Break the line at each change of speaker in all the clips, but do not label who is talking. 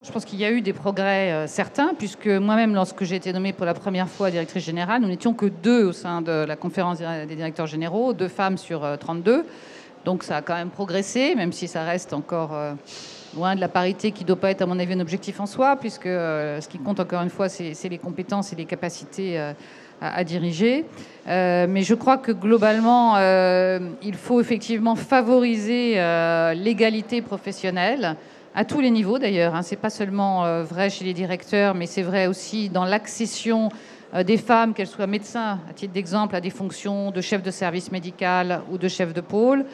Je pense qu'il y a eu des progrès certains, puisque moi-même, lorsque j'ai été nommée pour la première fois directrice générale, nous n'étions que 2 au sein de la conférence des directeurs généraux, 2 femmes sur 32. Donc ça a quand même progressé, même si ça reste encore loin de la parité qui ne doit pas être, à mon avis, un objectif en soi, puisque ce qui compte, encore une fois, c'est les compétences et les capacités à diriger. Mais je crois que globalement, il faut effectivement favoriser l'égalité professionnelle, à tous les niveaux d'ailleurs. C'est pas seulement vrai chez les directeurs, mais c'est vrai aussi dans l'accession des femmes, qu'elles soient médecins, à titre d'exemple, à des fonctions de chef de service médical ou de chef de pôle.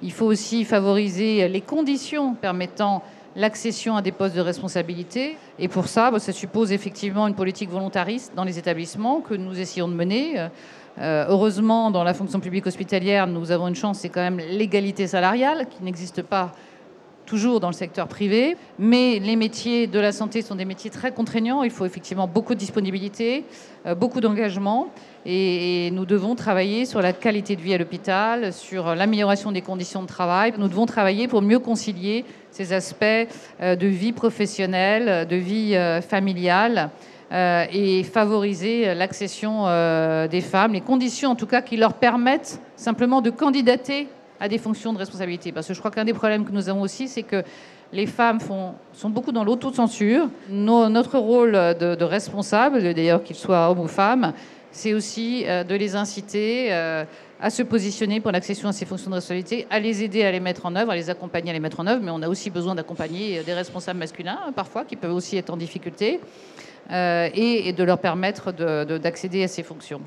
Il faut aussi favoriser les conditions permettant l'accession à des postes de responsabilité. Et pour ça, ça suppose effectivement une politique volontariste dans les établissements que nous essayons de mener. Heureusement, dans la fonction publique hospitalière, nous avons une chance, c'est quand même l'égalité salariale qui n'existe pas toujours dans le secteur privé, mais les métiers de la santé sont des métiers très contraignants. Il faut effectivement beaucoup de disponibilité, beaucoup d'engagement, et nous devons travailler sur la qualité de vie à l'hôpital, sur l'amélioration des conditions de travail. Nous devons travailler pour mieux concilier ces aspects de vie professionnelle, de vie familiale, et favoriser l'accession des femmes, les conditions en tout cas qui leur permettent simplement de candidater à des fonctions de responsabilité. Parce que je crois qu'un des problèmes que nous avons aussi, c'est que les femmes sont beaucoup dans l'autocensure. Notre rôle de responsable, d'ailleurs qu'ils soient hommes ou femmes, c'est aussi de les inciter à se positionner pour l'accession à ces fonctions de responsabilité, à les aider à les mettre en œuvre, à les accompagner à les mettre en œuvre. Mais on a aussi besoin d'accompagner des responsables masculins, parfois, qui peuvent aussi être en difficulté, et de leur permettre d'accéder à ces fonctions.